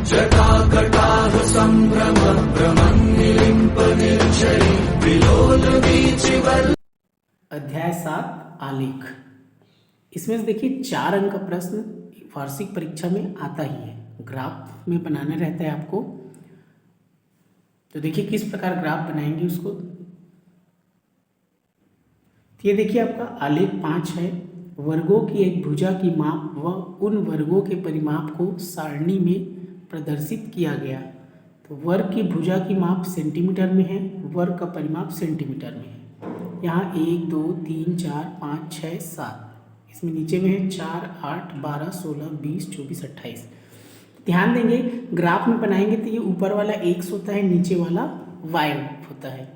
जटाकटाह संभ्रम भ्रमन्निलिम्प निर्झरि विलोलवीचिवल्। अध्याय 7 आलेख। इसमें से देखिए 4 अंक का प्रश्न वार्षिक परीक्षा में आता ही है। ग्राफ में बनाना रहता है आपको। तो देखिए किस प्रकार ग्राफ बनाएंगे उसको। तो ये देखिए आपका आलेख 5 है। वर्गों की एक भुजा की माप व उन वर्गों के परिमाप को सारणी में प्रदर्शित किया गया। तो वर्ग की भुजा की माप सेंटीमीटर में है, वर्ग का परिमाप सेंटीमीटर में है। यहाँ 1 2 3 4 5 6 7, इसमें नीचे में है 4 8 12 16 20 24 28। ध्यान देंगे ग्राफ में बनाएंगे तो ये ऊपर वाला x होता है, नीचे वाला y होता है।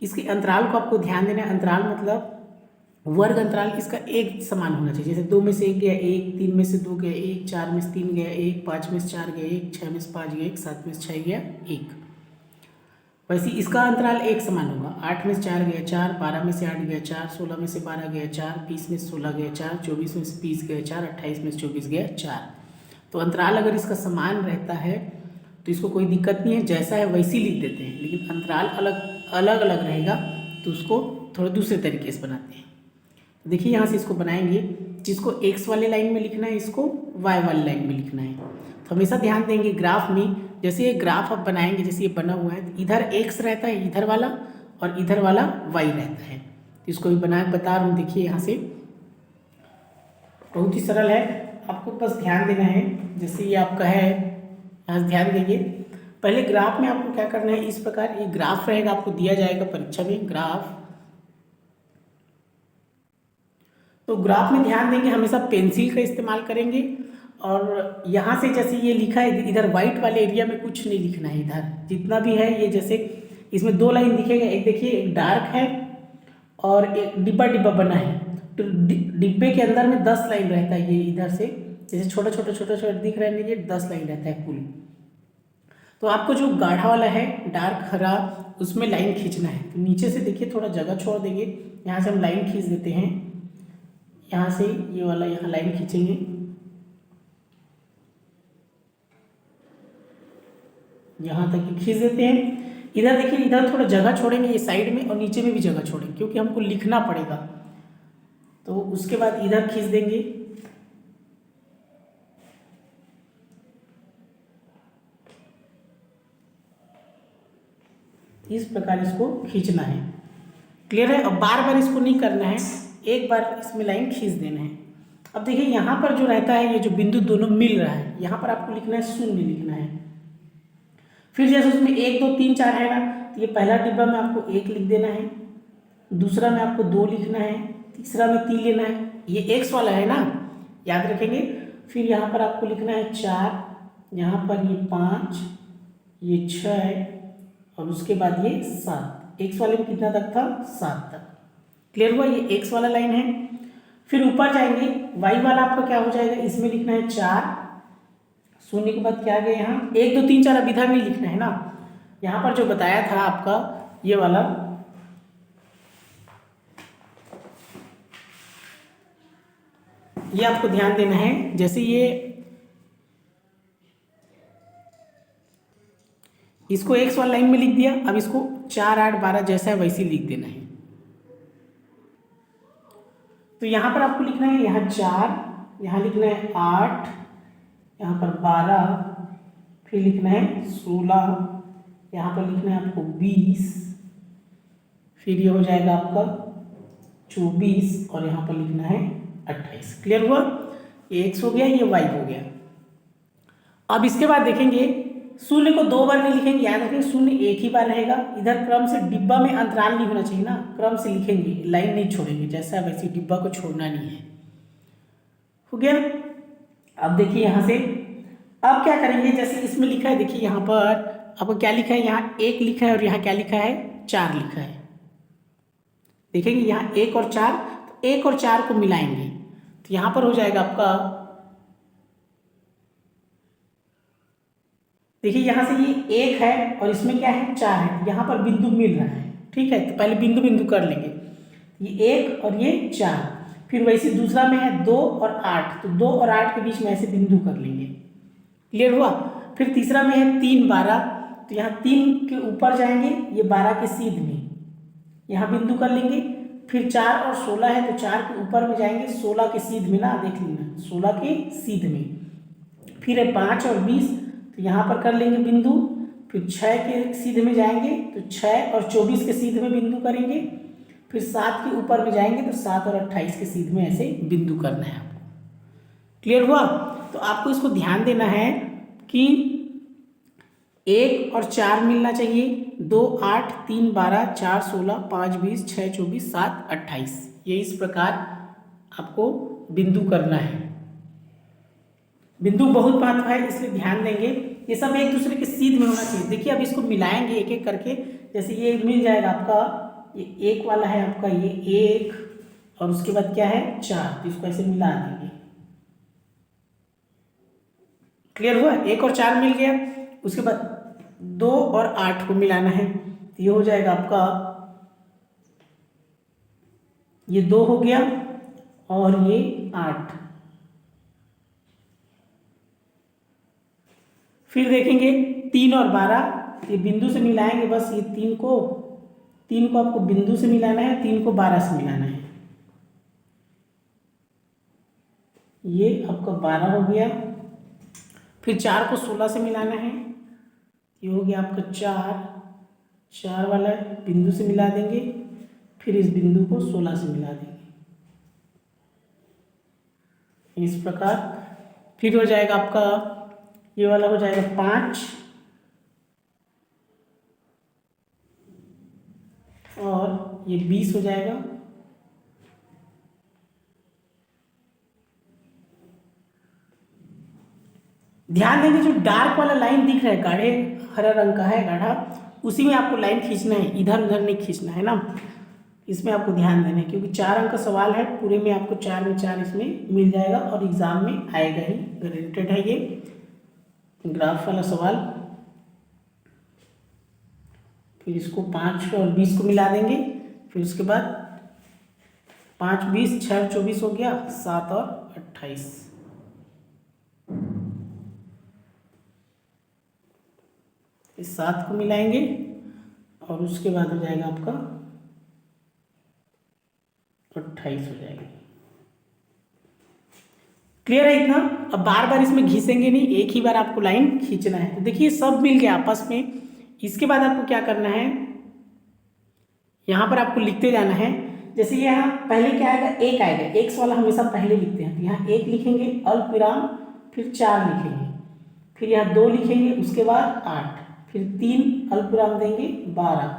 इसके अंतराल को आपको ध्यान देना है। अंतराल मतलब वर्ग अंतराल इसका एक समान होना चाहिए। जैसे 2 में से 1 गया 1, 3 में से 2 गया 1, 4 में से 3 गया 1, 5 में से 4 गया 1, 6 में से 5 गया 1, 7 में से 6 गया 1। वैसे इसका अंतराल एक समान होगा। 8 में से 4 गया 4, 12 में से 8 गया 4, 16 में से 12 गया 4, 20 में से 16 गया 4, 24 में से 20 गया 4, 28 में से 24 गया 4। तो अंतराल अगर इसका समान रहता है तो इसको कोई दिक्कत नहीं है, जैसा है वैसे ही लिख देते हैं। लेकिन अंतराल अलग अलग रहेगा तो उसको थोड़ा दूसरे तरीके से बनाते हैं। देखिए यहाँ से इसको बनाएंगे, जिसको x वाले लाइन में लिखना है इसको y वाले लाइन में लिखना है। तो हमेशा ध्यान देंगे ग्राफ में, जैसे ये ग्राफ आप बनाएंगे, जैसे ये बना हुआ है तो इधर x रहता है इधर वाला और इधर वाला y रहता है। तो इसको भी बता रहा हूँ। देखिए यहाँ से बहुत ही सरल है, आपको बस ध्यान देना है। जैसे ये आपका है, यहाँ से ध्यान देंगे। पहले ग्राफ में आपको क्या करना है, इस प्रकार ये ग्राफ रहेगा, आपको दिया जाएगा परीक्षा में ग्राफ। तो ग्राफ में ध्यान देंगे हमेशा पेंसिल का इस्तेमाल करेंगे। और यहाँ से जैसे ये लिखा है इधर वाइट वाले एरिया में कुछ नहीं लिखना है। इधर जितना भी है ये, जैसे इसमें 2 लाइन दिखेगा, एक देखिए एक डार्क है और एक डिब्बा डिब्बा बना है। तो डिब्बे के अंदर में 10 लाइन रहता है। ये इधर से जैसे छोटा छोटा दिख रहा है, ये 10 लाइन रहता है कुल। तो आपको जो गाढ़ा वाला है डार्क हरा, उसमें लाइन खींचना है। तो नीचे से देखिए थोड़ा जगह छोड़ देंगे, यहाँ से हम लाइन खींच देते हैं। यहाँ से ये वाला यहाँ लाइन खींचेंगे, यहाँ तक खींच देते हैं। इधर देखिए इधर थोड़ा जगह छोड़ेंगे ये साइड में, और नीचे में भी जगह छोड़ेंगे क्योंकि हमको लिखना पड़ेगा। तो उसके बाद इधर खींच देंगे। इस प्रकार इसको खींचना है। क्लियर है। अब बार बार इसको नहीं करना है, एक बार इसमें लाइन खींच देना है। अब देखिए यहाँ पर जो रहता है, ये जो बिंदु दोनों मिल रहा है, यहाँ पर आपको लिखना है 0 लिखना है। फिर जैसे उसमें 1 2 3 4 है ना, तो ये पहला डिब्बा में आपको 1 लिख देना है, दूसरा में आपको 2 लिखना है, तीसरा में 3 लेना है। ये x वाला है ना, याद रखेंगे। फिर यहाँ पर आपको लिखना है 4, यहाँ पर ये 5, ये 6 और उसके बाद ये 7। x वाले में कितना तक था, 7 तक। क्लियर हुआ। ये x वाला लाइन है। फिर ऊपर जाएंगे, y वाला आपका क्या हो जाएगा, इसमें लिखना है 4, 0 के बाद क्या आ गया यहाँ 1 2 3 4। अब इधर नहीं लिखना है ना, यहाँ पर जो बताया था आपका ये वाला, ये आपको ध्यान देना है। जैसे ये इसको x वाला लाइन में लिख दिया, अब इसको 4 8 12 जैसा है वैसे लिख देना है। तो यहाँ पर आपको लिखना है यहाँ 4, यहाँ लिखना है 8, यहाँ पर 12, फिर लिखना है 16, यहाँ पर लिखना है आपको 20, फिर ये हो जाएगा आपका 24 और यहाँ पर लिखना है 28। क्लियर हुआ। ये x हो गया, ये y हो गया। अब इसके बाद देखेंगे 0 को 2 बार नहीं लिखेंगे, याद रखेंगे 0 एक ही बार रहेगा। इधर क्रम से डिब्बा में अंतराल नहीं होना चाहिए ना, क्रम से लिखेंगे, लाइन नहीं छोड़ेंगे, जैसा वैसे डिब्बा को छोड़ना नहीं है। हो गया। अब देखिए यहाँ से अब क्या करेंगे, जैसे इसमें लिखा है, देखिए यहाँ पर आपको क्या लिखा है, यहाँ 1 लिखा है और यहाँ क्या लिखा है, 4 लिखा है। देखेंगे यहाँ 1 और 4, तो 1 और 4 को मिलाएंगे तो यहाँ पर हो जाएगा आपका, देखिए यहाँ से ये 1 है और इसमें क्या है 4 है, यहाँ पर बिंदु मिल रहा है। ठीक है, तो पहले बिंदु बिंदु कर लेंगे, ये 1 और ये 4। फिर वैसे दूसरा में है 2 और 8, तो 2 और 8 के बीच में ऐसे बिंदु कर लेंगे। क्लियर हुआ। फिर तीसरा में है 3 12, तो यहाँ 3 के ऊपर जाएंगे, ये 12 के सीध में यहाँ बिंदु कर लेंगे। फिर 4 और 16 है, तो 4 के ऊपर में जाएंगे, 16 के सीध में ना, देख लेना 16 के सीध में। फिर है 5 और 20, तो यहाँ पर कर लेंगे बिंदु। फिर 6 के सीध में जाएंगे, तो 6 और 24 के सीध में बिंदु करेंगे। फिर 7 के ऊपर में जाएंगे, तो 7 और 28 के सीध में ऐसे बिंदु करना है आपको। क्लियर हुआ? तो आपको इसको ध्यान देना है कि 1 और 4 मिलना चाहिए, 2 8 3 12 4 16 5 20 6 24 7 28, ये इस प्रकार आपको बिंदु करना है। बिंदु बहुत महत्व है, इसलिए ध्यान देंगे। ये सब एक दूसरे के सीध में होना चाहिए। देखिए अब इसको मिलाएंगे एक एक करके। जैसे ये मिल जाएगा आपका, ये 1 वाला है आपका, ये 1 और उसके बाद क्या है 4, तो इसको ऐसे मिला देंगे। क्लियर हुआ? 1 और 4 मिल गया। उसके बाद 2 और 8 को मिलाना है, तो ये हो जाएगा आपका, ये 2 हो गया और ये 8। फिर देखेंगे 3 और 12, ये बिंदु से मिलाएंगे बस। ये 3 को आपको बिंदु से मिलाना है, 3 को 12 से मिलाना है। ये आपका 12 हो गया। फिर 4 को 16 से मिलाना है, ये हो गया आपका 4 वाला बिंदु से मिला देंगे। फिर इस बिंदु को 16 से मिला देंगे, इस प्रकार। फिर हो जाएगा आपका, ये वाला हो जाएगा 5 और ये 20 हो जाएगा। ध्यान देंगे जो डार्क वाला लाइन दिख रहा है, गाढ़े हरा रंग का है गाढ़ा, उसी में आपको लाइन खींचना है, इधर उधर नहीं खींचना है ना। इसमें आपको ध्यान देना है, क्योंकि 4 अंक का सवाल है, पूरे में आपको 4 में 4 इसमें मिल जाएगा और एग्जाम में आएगा ही, गारंटेड है ये ग्राफ वाला सवाल। फिर इसको 5 और 20 को मिला देंगे। फिर उसके बाद 5 20 6 24 हो गया, 7 और 28। इस 7 को मिलाएंगे और उसके बाद हो जाएगा आपका 28 हो जाएगा। क्लियर है इतना? अब बार बार इसमें घिसेंगे नहीं, एक ही बार आपको लाइन खींचना है। तो देखिए सब मिल गया आपस में। इसके बाद आपको क्या करना है, यहाँ पर आपको लिखते जाना है। जैसे यहाँ पहले क्या आएगा, 1 आएगा, एक्स वाला हमेशा पहले लिखते हैं, तो यहाँ 1 लिखेंगे अल्प विराम, फिर 4 लिखेंगे, फिर यहाँ 2 लिखेंगे, उसके बाद 8, फिर 3 अल्प विराम देंगे 12,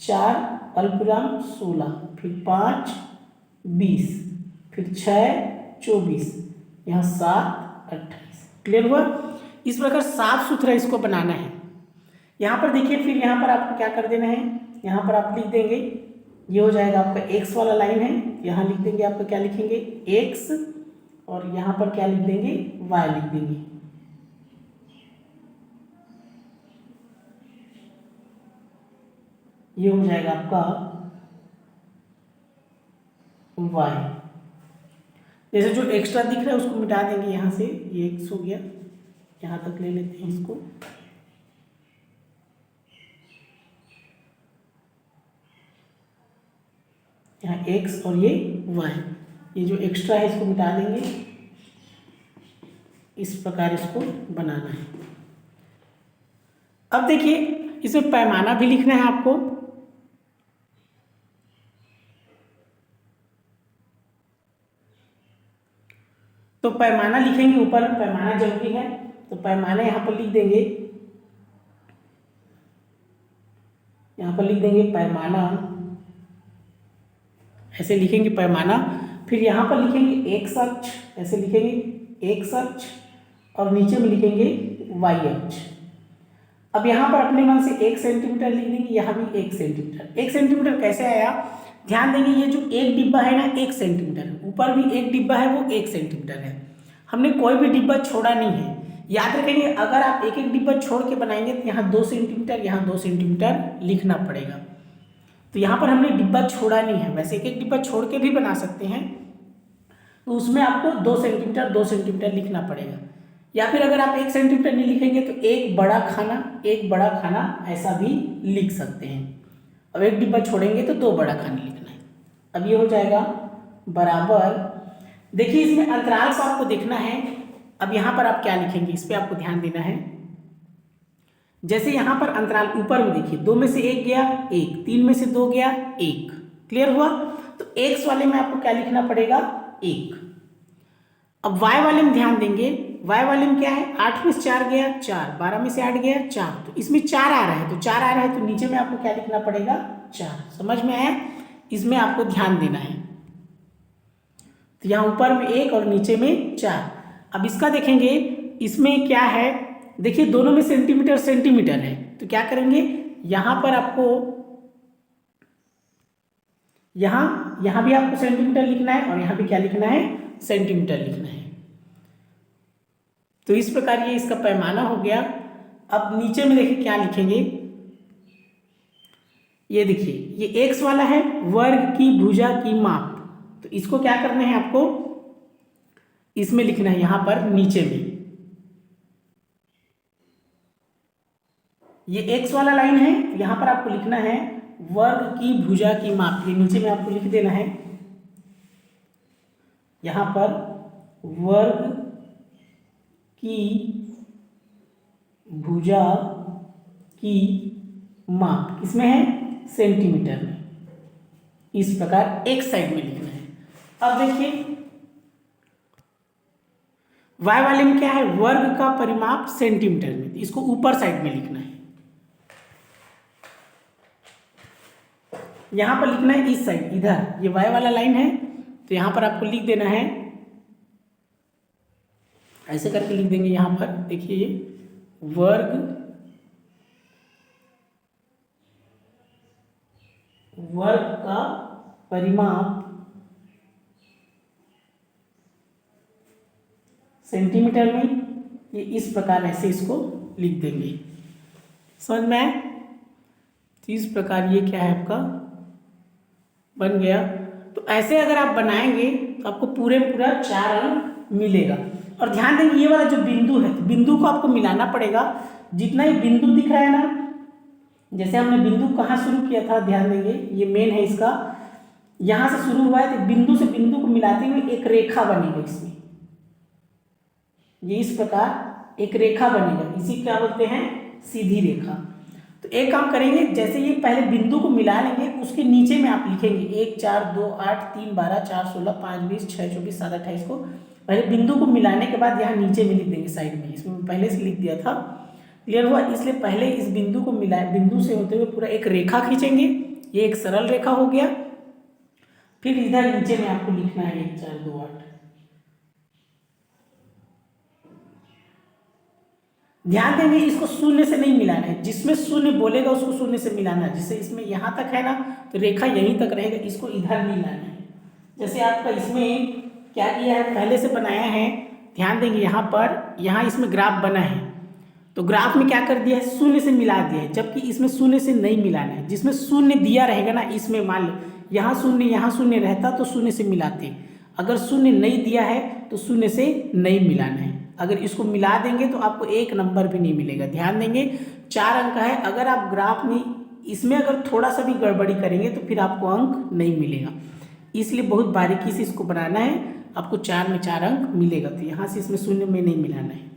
4 अल्प विराम 16, फिर 5 20, फिर 6 24, यहाँ 7 28। क्लियर हुआ? इस प्रकार साफ सुथरा इसको बनाना है। यहाँ पर देखिए, फिर यहाँ पर आपको क्या कर देना है, यहाँ पर आप लिख देंगे, ये हो जाएगा आपका एक्स वाला लाइन है, यहाँ लिख देंगे आपका क्या लिखेंगे एक्स, और यहाँ पर क्या लिख देंगे वाई लिख देंगे। ये हो जाएगा आपका वाई। जैसे जो एक्स्ट्रा दिख रहा है उसको मिटा देंगे यहाँ से, ये एक्स हो गया, यहाँ तक ले लेते हैं इसको। यहाँ एक्स और ये वाई, ये जो एक्स्ट्रा है इसको मिटा देंगे। इस प्रकार इसको बनाना है। अब देखिए इसमें पैमाना भी लिखना है आपको। तो पैमाना लिखेंगे, ऊपर पैमाना जरूरी है, तो पैमाना यहाँ पर लिख देंगे, यहाँ पर लिख देंगे पैमाना, ऐसे लिखेंगे पैमाना। फिर यहाँ पर लिखेंगे एक्स अक्ष, ऐसे लिखेंगे एक्स अक्ष, और नीचे में लिखेंगे वाई अक्ष। अब यहाँ पर अपने मन से 1 सेंटीमीटर लिख देंगे, यहाँ भी 1 सेंटीमीटर। 1 सेंटीमीटर कैसे आया, ध्यान देंगे, ये जो एक डिब्बा है ना 1 सेंटीमीटर, ऊपर भी एक डिब्बा है वो 1 सेंटीमीटर है। हमने कोई भी डिब्बा छोड़ा नहीं है। याद रखेंगे, अगर आप एक एक डिब्बा छोड़ के बनाएंगे तो यहाँ 2 सेंटीमीटर, यहाँ 2 सेंटीमीटर लिखना पड़ेगा। तो यहाँ पर हमने डिब्बा छोड़ा नहीं है। वैसे एक एक डिब्बा छोड़ के भी बना सकते हैं, तो उसमें आपको 2 सेंटीमीटर 2 सेंटीमीटर लिखना पड़ेगा। या फिर अगर आप 1 सेंटीमीटर नहीं लिखेंगे तो एक बड़ा खाना ऐसा भी लिख सकते हैं। अब एक डिब्बा छोड़ेंगे तो 2 बड़ा खाना लिखना है। अब ये हो जाएगा बराबर, देखिए इसमें अंतराल को आपको देखना है। अब यहाँ पर आप क्या लिखेंगे इस पर आपको ध्यान देना है। जैसे यहाँ पर अंतराल ऊपर में देखिए 2 में से 1 गया 1, 3 में से 2 गया 1, क्लियर हुआ। तो x वाले में आपको क्या लिखना पड़ेगा 1। अब y वाले में ध्यान देंगे, y वाले में क्या है 8 में से 4 गया 4, 12 में से 8 गया 4, तो इसमें 4 आ रहा है, तो 4 आ रहा है तो नीचे में आपको क्या लिखना पड़ेगा 4। समझ में आया, इसमें आपको ध्यान देना है। तो यहाँ ऊपर में 1 और नीचे में 4। अब इसका देखेंगे इसमें क्या है, देखिए दोनों में सेंटीमीटर है, तो क्या करेंगे यहाँ पर आपको यहाँ भी आपको सेंटीमीटर लिखना है और यहाँ भी क्या लिखना है सेंटीमीटर लिखना है। तो इस प्रकार ये इसका पैमाना हो गया। अब नीचे में देखिए क्या लिखेंगे, ये देखिए ये x वाला है वर्ग की भुजा की माप, तो इसको क्या करना है आपको इसमें लिखना है, यहाँ पर नीचे में ये x वाला लाइन है, यहाँ पर आपको लिखना है वर्ग की भुजा की माप, ये नीचे में आपको लिख देना है यहाँ पर वर्ग की भुजा की माप, किसमें है सेंटीमीटर में। इस प्रकार एक साइड में लिखना है। अब देखिए y वाले में क्या है वर्ग का परिमाप सेंटीमीटर में, इसको ऊपर साइड में लिखना है। यहां पर लिखना है इस साइड, इधर ये y वाला लाइन है, तो यहां पर आपको लिख देना है, ऐसे करके लिख देंगे। यहां पर देखिए ये वर्ग का परिमाप सेंटीमीटर में, ये इस प्रकार ऐसे इसको लिख देंगे। समझ में आया। तो इस प्रकार ये क्या है आपका बन गया। तो ऐसे अगर आप बनाएंगे तो आपको पूरे पूरा 4 अंक मिलेगा। और ध्यान देंगे ये वाला जो बिंदु है, तो बिंदु को आपको मिलाना पड़ेगा। जितना ये बिंदु दिख रहा है ना, जैसे हमने बिंदु कहाँ शुरू किया था, ध्यान देंगे ये मेन है इसका, यहाँ से शुरू हुआ है, तो बिंदु से बिंदु को मिलाते हुए एक रेखा बनेगा इसमें, ये इस प्रकार एक रेखा बनेगा, इसी क्या बोलते हैं सीधी रेखा। तो एक काम करेंगे, जैसे ये पहले बिंदु को मिला लेंगे, उसके नीचे में आप लिखेंगे 1 4 2 8 3 12 4 16 5 20 6 24 7 28 को पहले बिंदु को मिलाने के बाद यहाँ नीचे में लिख देंगे साइड में, इसमें पहले से लिख दिया था, क्लियर हुआ। इसलिए पहले इस बिंदु को मिलाए, बिंदु से होते हुए पूरा एक रेखा खींचेंगे, ये एक सरल रेखा हो गया। फिर इधर नीचे में आपको लिखना है 1 4 2 8। ध्यान देंगे इसको शून्य से नहीं मिलाना है, जिसमें शून्य बोलेगा उसको शून्य से मिलाना है। जैसे इसमें यहाँ तक है ना, तो रेखा यहीं तक रहेगा, इसको इधर नहीं लाना है। जैसे आपका इसमें क्या किया है, पहले से बनाया है, ध्यान देंगे यहाँ पर, यहाँ इसमें ग्राफ बना है, तो ग्राफ में क्या कर दिया है शून्य से मिला दिया है, जबकि इसमें शून्य से नहीं मिलाना है। जिसमें शून्य दिया रहेगा ना, इसमें मान लो यहाँ शून्य रहता तो शून्य से मिलाते, अगर शून्य नहीं दिया है तो शून्य से नहीं मिलाना है। अगर इसको मिला देंगे तो आपको 1 नंबर भी नहीं मिलेगा। ध्यान देंगे 4 अंक है, अगर आप ग्राफ में इसमें अगर थोड़ा सा भी गड़बड़ी करेंगे तो फिर आपको अंक नहीं मिलेगा। इसलिए बहुत बारीकी से इसको बनाना है, आपको 4 में 4 अंक मिलेगा। तो यहाँ से इसमें शून्य में नहीं मिलाना है।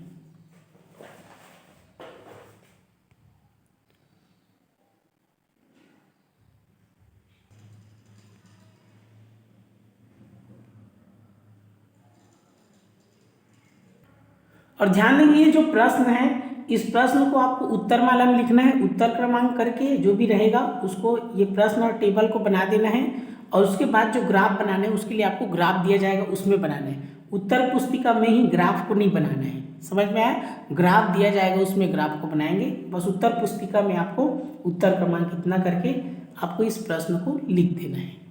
और ध्यान देंगे ये जो प्रश्न है, इस प्रश्न को आपको उत्तरमाला में लिखना है, उत्तर क्रमांक करके जो भी रहेगा उसको ये प्रश्न और टेबल को बना देना है। और उसके बाद जो ग्राफ बनाना है उसके लिए आपको ग्राफ दिया जाएगा, उसमें बनाना है। उत्तर पुस्तिका में ही ग्राफ को नहीं बनाना है, समझ में आया। ग्राफ दिया जाएगा उसमें ग्राफ को बनाएंगे, बस उत्तर पुस्तिका में आपको उत्तर क्रमांक इतना करके आपको इस प्रश्न को लिख देना है।